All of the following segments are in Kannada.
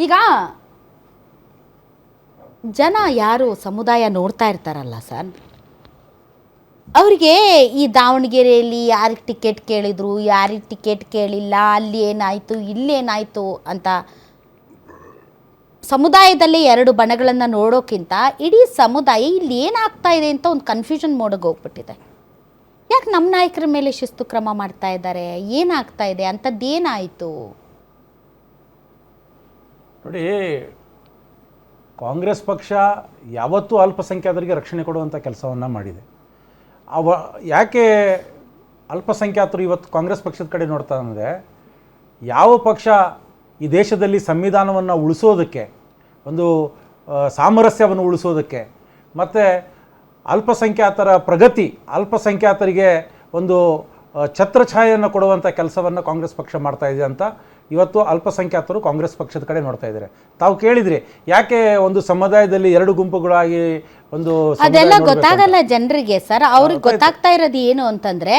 ಈಗ ಜನ ಯಾರು ಸಮುದಾಯ ನೋಡ್ತಾ ಇರ್ತಾರಲ್ಲ ಸರ್, ಅವರಿಗೆ ಈ ದಾವಣಗೆರೆಯಲ್ಲಿ ಯಾರಿಗೆ ಟಿಕೆಟ್ ಕೇಳಿದ್ರು, ಯಾರಿಗೆ ಟಿಕೆಟ್ ಕೇಳಿಲ್ಲ, ಅಲ್ಲಿ ಏನಾಯಿತು, ಇಲ್ಲೇನಾಯಿತು ಅಂತ ಸಮುದಾಯದಲ್ಲೇ ಎರಡು ಬಣಗಳನ್ನು ನೋಡೋಕ್ಕಿಂತ ಇಡೀ ಸಮುದಾಯ ಇಲ್ಲಿ ಏನಾಗ್ತಾ ಇದೆ ಅಂತ ಒಂದು ಕನ್ಫ್ಯೂಷನ್ ಮೋಡಿಗೆ ಹೋಗ್ಬಿಟ್ಟಿದೆ. ಯಾಕೆ ನಮ್ಮ ನಾಯಕರ ಮೇಲೆ ಶಿಸ್ತು ಕ್ರಮ ಮಾಡ್ತಾ ಇದ್ದಾರೆ, ಏನಾಗ್ತಾ ಇದೆ, ಅಂಥದ್ದೇನಾಯಿತು? ನೋಡಿ, ಕಾಂಗ್ರೆಸ್ ಪಕ್ಷ ಯಾವತ್ತೂ ಅಲ್ಪಸಂಖ್ಯಾತರಿಗೆ ರಕ್ಷಣೆ ಕೊಡುವಂಥ ಕೆಲಸವನ್ನು ಮಾಡಿದೆ. ಯಾಕೆ ಅಲ್ಪಸಂಖ್ಯಾತರು ಇವತ್ತು ಕಾಂಗ್ರೆಸ್ ಪಕ್ಷದ ಕಡೆ ನೋಡ್ತಾ ಅಂದರೆ, ಯಾವ ಪಕ್ಷ ಈ ದೇಶದಲ್ಲಿ ಸಂವಿಧಾನವನ್ನು ಉಳಿಸೋದಕ್ಕೆ, ಒಂದು ಸಾಮರಸ್ಯವನ್ನು ಉಳಿಸೋದಕ್ಕೆ, ಮತ್ತು ಅಲ್ಪಸಂಖ್ಯಾತರ ಪ್ರಗತಿ, ಅಲ್ಪಸಂಖ್ಯಾತರಿಗೆ ಒಂದು ಛತ್ರಛಾಯೆಯನ್ನು ಕೊಡುವಂಥ ಕೆಲಸವನ್ನು ಕಾಂಗ್ರೆಸ್ ಪಕ್ಷ ಮಾಡ್ತಾ ಇದೆ ಅಂತ ಇವತ್ತು ಅಲ್ಪಸಂಖ್ಯಾತರು ಕಾಂಗ್ರೆಸ್ ಪಕ್ಷದ ಕಡೆ ನೋಡ್ತಾ ಇದ್ದಾರೆ. ತಾವು ಕೇಳಿದ್ರಿ, ಯಾಕೆ ಒಂದು ಸಮುದಾಯದಲ್ಲಿ ಎರಡು ಗುಂಪುಗಳಾಗಿ ಒಂದು ಅದೆಲ್ಲ ಗೊತ್ತಾಗಲ್ಲ ಜನರಿಗೆ ಸರ್. ಅವ್ರಿಗೆ ಗೊತ್ತಾಗ್ತಾ ಇರೋದು ಏನು ಅಂತಂದರೆ,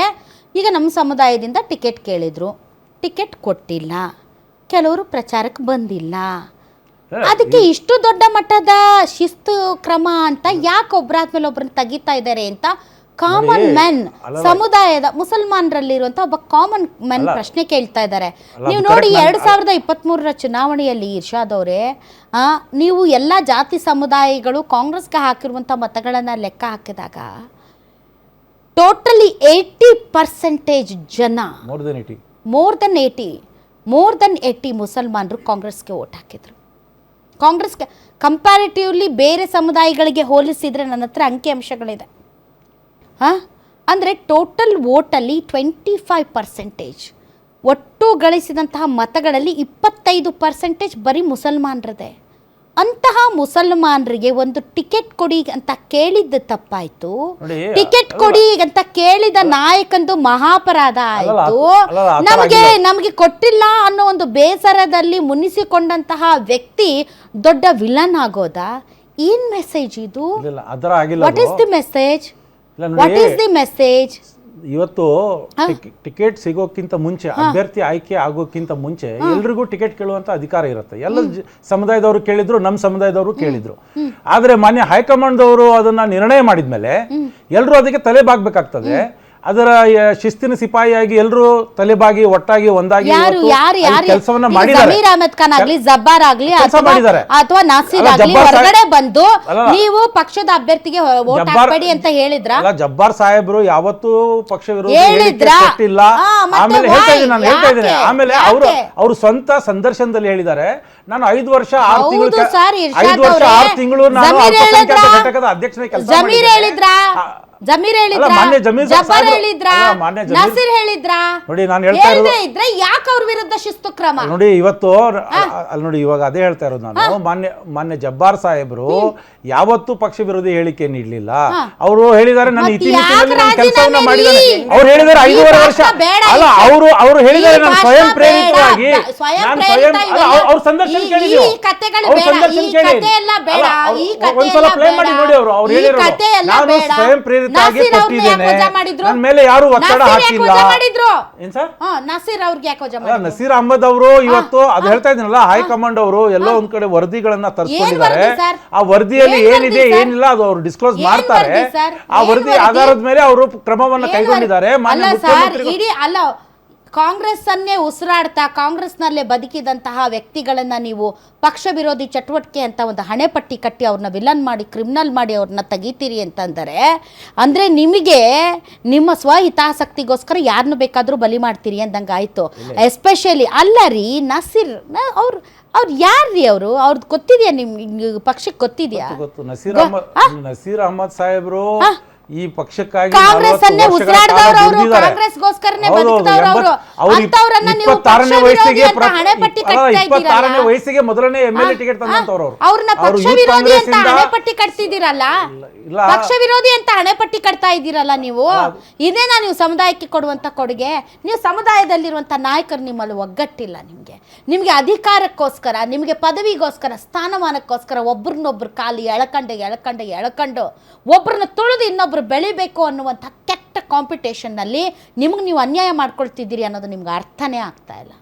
ಈಗ ನಮ್ಮ ಸಮುದಾಯದಿಂದ ಟಿಕೆಟ್ ಕೇಳಿದ್ರು, ಟಿಕೆಟ್ ಕೊಟ್ಟಿಲ್ಲ, ಕೆಲವರು ಪ್ರಚಾರಕ್ಕೆ ಬಂದಿಲ್ಲ, ಅದಕ್ಕೆ ಇಷ್ಟು ದೊಡ್ಡ ಮಟ್ಟದ ಶಿಸ್ತು ಕ್ರಮ ಅಂತ ಯಾಕೆ ಒಬ್ಬರಾದ್ಮೇಲೆ ಒಬ್ಬರನ್ನ ತೆಗಿತಾ ಇದ್ದಾರೆ ಅಂತ ಕಾಮನ್ ಮೆನ್, ಸಮುದಾಯದ ಮುಸಲ್ಮಾನರಲ್ಲಿರುವಂಥ ಒಬ್ಬ ಕಾಮನ್ ಮೆನ್ ಪ್ರಶ್ನೆ ಕೇಳ್ತಾ ಇದ್ದಾರೆ. ನೀವು ನೋಡಿ 2023 ಚುನಾವಣೆಯಲ್ಲಿ ಇರ್ಷಾದ್ ಅವರೇ, ನೀವು ಎಲ್ಲ ಜಾತಿ ಸಮುದಾಯಗಳು ಕಾಂಗ್ರೆಸ್ಗೆ ಹಾಕಿರುವಂಥ ಮತಗಳನ್ನು ಲೆಕ್ಕ ಹಾಕಿದಾಗ ಟೋಟಲಿ 80% ಜನ, ಮೋರ್ ದೆನ್ 80 ಮುಸಲ್ಮಾನರು ಕಾಂಗ್ರೆಸ್ಗೆ ವೋಟ್ ಹಾಕಿದ್ರು. ಕಾಂಗ್ರೆಸ್ಗೆ ಕಂಪ್ಯಾರಿಟಿವ್ಲಿ ಬೇರೆ ಸಮುದಾಯಗಳಿಗೆ ಹೋಲಿಸಿದರೆ ನನ್ನ ಹತ್ರ ಅಂಕಿಅಂಶಗಳಿದೆ. ಅಂದರೆ ಟೋಟಲ್ ವೋಟಲ್ಲಿ 25%, ಒಟ್ಟು ಗಳಿಸಿದಂತಹ ಮತಗಳಲ್ಲಿ 25% ಬರೀ ಮುಸಲ್ಮಾನರದೇ. ಅಂತಹ ಮುಸಲ್ಮಾನರಿಗೆ ಒಂದು ಟಿಕೆಟ್ ಕೊಡಿ ಅಂತ ಕೇಳಿದ್ದು ತಪ್ಪಾಯಿತು, ಟಿಕೆಟ್ ಕೊಡಿ ಅಂತ ಕೇಳಿದ ನಾಯಕಂದು ಮಹಾಪರಾಧ ಆಯಿತು. ನಮಗೆ ಕೊಟ್ಟಿಲ್ಲ ಅನ್ನೋ ಒಂದು ಬೇಸರದಲ್ಲಿ ಮುನಿಸಿಕೊಂಡಂತಹ ವ್ಯಕ್ತಿ ದೊಡ್ಡ ವಿಲನ್ ಆಗೋದಾ? ಏನ್ ಮೆಸೇಜ್ ಇದು? What is the message? What is the message? ಇವತ್ತು ಟಿಕೆಟ್ ಸಿಗೋಕ್ಕಿಂತ ಮುಂಚೆ, ಅಭ್ಯರ್ಥಿ ಆಯ್ಕೆ ಆಗೋಕ್ಕಿಂತ ಮುಂಚೆ ಎಲ್ರಿಗೂ ಟಿಕೆಟ್ ಕೇಳುವಂತ ಅಧಿಕಾರ ಇರುತ್ತೆ. ಎಲ್ಲ ಸಮುದಾಯದವರು ಕೇಳಿದ್ರು, ನಮ್ಮ ಸಮುದಾಯದವರು ಕೇಳಿದ್ರು. ಆದ್ರೆ ಮಾನ್ಯ ಹೈಕಮಾಂಡ್ ಅವರು ಅದನ್ನ ನಿರ್ಣಯ ಮಾಡಿದ್ಮೇಲೆ ಎಲ್ರು ಅದಕ್ಕೆ ತಲೆ ಬಾಗ್ಬೇಕಾಗ್ತದೆ. ಅದರ ಶಿಸ್ತಿನ ಸಿಪಾಯಿಯಾಗಿ ಎಲ್ಲರೂ ತಲೆಬಾಗಿ ಒಟ್ಟಾಗಿ ಒಂದಾಗಿ ಕೆಲಸವನ್ನ ಮಾಡಿದ್ದಾರೆ. ಅಥವಾ ನಾಸೀರ್ ಆಗ್ಲಿ ಹೊರಗಡೆ ಬಂದು ನೀವು ಪಕ್ಷದ ಅಭ್ಯರ್ಥಿಗೆ ವೋಟ್ ಹಾಕಬೇಡಿ ಅಂತ ಹೇಳಿದ್ರ? ಜಬ್ಬಾರ್ ಸಾಹೇಬ್ರು ಯಾವತ್ತೂ ಪಕ್ಷ ವಿರೋಧಿ ಕೊಟ್ಟಿಲ್ಲ. ಆಮೇಲೆ ಹೇಳ್ತಾ ಇದ್ದೀನಿ, ಆಮೇಲೆ ಅವರು ಸ್ವಂತ ಸಂದರ್ಶನದಲ್ಲಿ ಹೇಳಿದ್ದಾರೆ, ನಾನು 5 ವರ್ಷ 6 ತಿಂಗಳು ನಾನು ಅಲ್ಪಸಂಖ್ಯಾತ ಘಟಕದ ಅಧ್ಯಕ್ಷನ ಕೆಲಸ ಮಾಡಿದ್ದೆ. ಜಮೀರ್ ಹೇಳಿದ್ರ, ಜಬ್ಬಾರ್ ಹೇಳಿದ್ರ, ನಾಸೀರ್ ಹೇಳಿದ್ರ? ನೋಡಿ, ನಾನು ಹೇಳ್ತಾ ಇದ್ರೆ ಯಾಕೆ ಅವ್ರ ವಿರುದ್ಧ ಶಿಸ್ತು ಕ್ರಮ? ನೋಡಿ, ಇವತ್ತು ಅಲ್ಲಿ ನೋಡಿ, ಇವಾಗ ಅದೇ ಹೇಳ್ತಾ ಇರೋದು ನಾನು. ಮಾನ್ಯ ಜಬ್ಬಾರ್ ಸಾಹೇಬ್ರು ಯಾವತ್ತೂ ಪಕ್ಷ ವಿರೋಧಿ ಹೇಳಿಕೆ ನೀಡಲಿಲ್ಲ. ಅವರು ಹೇಳಿದ್ದಾರೆ, ನಾನು ಇತಿಮಿತಿಯಲ್ಲಿ ಕೆಲಸವನ್ನ ಮಾಡಿದ್ದೇನೆ. ಅವ್ರು ಹೇಳಿದ್ದಾರೆ 5.5 ವರ್ಷ ಅಲ್ಲ, ಅವರು ಹೇಳಿದ್ದಾರೆ ನಾನು ಸ್ವಯಂ ಪ್ರೇರಿತವಾಗಿ, ಅವ್ರ ಸಂದರ್ಶನ ಕೇಳಿದ್ರು. ಒಂದ್ಸಲ ಪ್ಲೇ ಮಾಡಿ ನೋಡಿ. ಅವ್ರು ಹೇಳಿದ್ರು, ನಾನು ಸ್ವಯಂ ಪ್ರೇರಿತ ನನ್ನ ಮೇಲೆ ಯಾರು ಒತ್ತಡ ಹಾಕಿಲ್ಲ. ನಸೀರ್ ಅಹಮದ್ ಅವರು ಇವತ್ತು ಅದು ಹೇಳ್ತಾ ಇದ್ದೀನಲ್ಲ, ಹೈಕಮಾಂಡ್ ಅವರು ಎಲ್ಲೋ ಒಂದ್ ಕಡೆ ವರದಿಗಳನ್ನ ತರಿಸ್ಕೊಂಡಿದ್ದಾರೆ. ಆ ವರದಿಯಲ್ಲಿ ಏನಿದೆ ಏನಿಲ್ಲ ಅದು ಅವರು ಡಿಸ್ಕ್ಲೋಸ್ ಮಾಡ್ತಾರೆ. ಆ ವರದಿ ಆಧಾರದ ಮೇಲೆ ಅವರು ಕ್ರಮವನ್ನ ಕೈಗೊಂಡಿದ್ದಾರೆ. ಮಾನ್ಯ ಮುಖ್ಯಮಂತ್ರಿಗಳು ಕಾಂಗ್ರೆಸ್ ಅನ್ನೇ ಉಸಿರಾಡ್ತಾ ಕಾಂಗ್ರೆಸ್ನಲ್ಲೇ ಬದುಕಿದಂತಹ ವ್ಯಕ್ತಿಗಳನ್ನ ನೀವು ಪಕ್ಷ ವಿರೋಧಿ ಚಟುವಟಿಕೆ ಅಂತ ಒಂದು ಹಣೆಪಟ್ಟಿ ಕಟ್ಟಿ ಅವ್ರನ್ನ ವಿಲನ್ ಮಾಡಿ, ಕ್ರಿಮಿನಲ್ ಮಾಡಿ ಅವ್ರನ್ನ ತೆಗಿತೀರಿ ಅಂತಂದರೆ, ಅಂದರೆ ನಿಮಗೆ ನಿಮ್ಮ ಸ್ವಹಿತಾಸಕ್ತಿಗೋಸ್ಕರ ಯಾರನ್ನು ಬೇಕಾದರೂ ಬಲಿ ಮಾಡ್ತೀರಿ ಅಂದಂಗೆ ಆಯಿತು. ಎಸ್ಪೆಷಲಿ ಅಲ್ಲ ರೀ, ನಸೀರ್ ಅವ್ರು ಯಾರ್ರೀ? ಅವ್ರದ್ದು ಗೊತ್ತಿದೆಯಾ ನಿಮ್ಗೆ? ಪಕ್ಷಕ್ಕೆ ಗೊತ್ತಿದೆಯಾ? ನಸೀರ್ ಅಹಮದ್ ಸಾಹೇಬ್ರು ಈ ಪಕ್ಷಕ್ಕಾಗಿ ಕಾಂಗ್ರೆಸ್ ಅನ್ನೇ ಉಸಿರಾಡಿದವರು, ಅವರು ಕಾಂಗ್ರೆಸ್ಗೋಸ್ಕರನೇ ಬದುಕಿದವರು. ಅವರು ಅಂತವರನ್ನ ನೀವು 26ನೇ ವಯಸ್ಸಿಗೆ ಹಣೆಪಟ್ಟಿ ಕಟ್ತಾ ಇದ್ದೀರಲ್ಲ, 26ನೇ ವಯಸ್ಸಿಗೆ ಮೊದಲನೇ ಎಮ್ಎಲ್ಎ ಟಿಕೆಟ್ ತಂದಂತವರು ಅವ್ರನ್ನ ಪಕ್ಷ ವಿರೋಧಿ ಅಂತ ಹಣೆಪಟ್ಟಿ ಕಟ್ತಿದ್ದೀರಲ್ಲ, ಪಕ್ಷ ವಿರೋಧಿ ಅಂತ ಹಣೆಪಟ್ಟಿ ಕಟ್ತಾ ಇದ್ದೀರಲ್ಲ ನೀವು. ಇದೇನಾ ನೀವು ಸಮುದಾಯಕ್ಕೆ ಕೊಡುವಂತ ಕೊಡುಗೆ? ನೀವು ಸಮುದಾಯದಲ್ಲಿರುವಂತ ನಾಯಕರು ನಿಮ್ಮಲ್ಲಿ ಒಗ್ಗಟ್ಟಿಲ್ಲ. ನಿಮ್ಗೆ ಅಧಿಕಾರಕ್ಕೋಸ್ಕರ, ನಿಮಗೆ ಪದವಿಗೋಸ್ಕರ, ಸ್ಥಾನಮಾನಕ್ಕೋಸ್ಕರ ಒಬ್ರನ್ನೊಬ್ರು ಕಾಲು ಎಳ್ಕೊಂಡು ಒಬ್ರನ್ನ ತುಳಿದು ಇನ್ನೊಬ್ರು ಬೆಳಿಬೇಕು ಅನ್ನುವಂಥ ಕೆಟ್ಟ ಕಾಂಪಿಟೇಷನ್ನಲ್ಲಿ ನಿಮಗೆ ನೀವು ಅನ್ಯಾಯ ಮಾಡ್ಕೊಳ್ತಿದ್ದೀರಿ ಅನ್ನೋದು ನಿಮ್ಗೆ ಅರ್ಥನೇ ಆಗ್ತಾ ಇಲ್ಲ.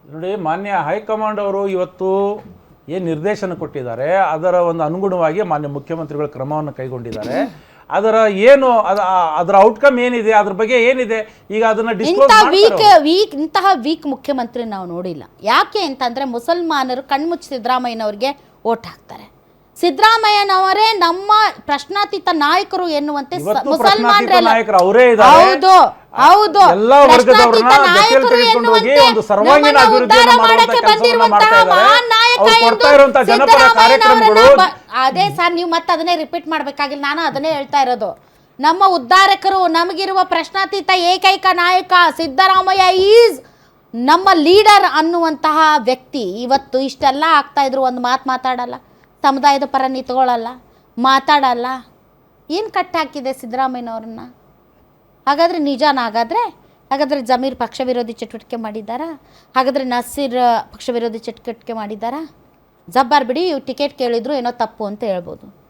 ನೋಡಿ, ಮಾನ್ಯ ಹೈಕಮಾಂಡ್ ಅವರು ಇವತ್ತು ಏನು ನಿರ್ದೇಶನ ಕೊಟ್ಟಿದ್ದಾರೆ ಅದರ ಒಂದು ಅನುಗುಣವಾಗಿ ಮಾನ್ಯ ಮುಖ್ಯಮಂತ್ರಿಗಳು ಕ್ರಮವನ್ನು ಕೈಗೊಂಡಿದ್ದಾರೆ. ಅದರ ಏನು ಅದರ ಔಟ್ಕಮ್ ಏನಿದೆ, ಅದ್ರ ಬಗ್ಗೆ ಏನಿದೆ, ಈಗ ಅದನ್ನ ಇಂತಹ ವೀಕ್ ಮುಖ್ಯಮಂತ್ರಿ ನಾವು ನೋಡಿಲ್ಲ. ಯಾಕೆ ಅಂತಂದ್ರೆ ಮುಸಲ್ಮಾನರು ಕಣ್ಮುಚ್ಚಿ ಸಿದ್ದರಾಮಯ್ಯನವ್ರಿಗೆ ಓಟ್ ಹಾಕ್ತಾರೆ. ಸಿದ್ದರಾಮಯ್ಯನವರೇ ನಮ್ಮ ಪ್ರಶ್ನಾತೀತ ನಾಯಕರು ಎನ್ನುವಂತೆ ಮುಸಲ್ಮಾನರೆಲ್ಲ ಹೌದು ಹೌದು ಪ್ರಶ್ನಾತೀತ ನಾಯಕರು ಎನ್ನುವಂತೆ ನಮ್ಮನ್ನ ಉದ್ಧಾರ ಮಾಡಕ್ಕೆ ಬಂದಿರುವಂತಹ ಮಹಾನ್ ನಾಯಕ ಎಂದು ಸಿದ್ದರಾಮಯ್ಯನವರನ್ನ ಅದೇ ಸರ್, ನೀವು ಮತ್ತೆ ಅದನ್ನೇ ರಿಪೀಟ್ ಮಾಡ್ಬೇಕಾಗಿಲ್ಲ, ನಾನು ಅದನ್ನೇ ಹೇಳ್ತಾ ಇರೋದು. ನಮ್ಮ ಉದ್ಧಾರಕರು, ನಮಗಿರುವ ಪ್ರಶ್ನಾತೀತ ಏಕೈಕ ನಾಯಕ ಸಿದ್ದರಾಮಯ್ಯ ಈಸ್ ನಮ್ಮ ಲೀಡರ್ ಅನ್ನುವಂತಹ ವ್ಯಕ್ತಿ ಇವತ್ತು ಇಷ್ಟೆಲ್ಲ ಆಗ್ತಾ ಇದ್ರು ಒಂದು ಮಾತು ಮಾತಾಡಲ್ಲ, ಸಮುದಾಯದ ಪರ ನಿಂತ್ಕೊಳ್ಳಲ್ಲ, ಮಾತಾಡಲ್ಲ. ಏನು ಕಟ್ಟಾಕಿದೆ ಸಿದ್ದರಾಮಯ್ಯನವ್ರನ್ನ? ಹಾಗಾದರೆ ನಿಜಾನ? ಹಾಗಾದರೆ ಜಮೀರ್ ಪಕ್ಷ ವಿರೋಧಿ ಚಟುವಟಿಕೆ ಮಾಡಿದ್ದಾರಾ? ಹಾಗಾದರೆ ನಸೀರ್ ಪಕ್ಷ ವಿರೋಧಿ ಚಟುವಟಿಕೆ ಮಾಡಿದ್ದಾರಾ? ಜಬ್ಬಾರ್ ಬಿಡಿ, ಟಿಕೆಟ್ ಕೇಳಿದ್ರು ಏನೋ ತಪ್ಪು ಅಂತ ಹೇಳ್ಬೋದು.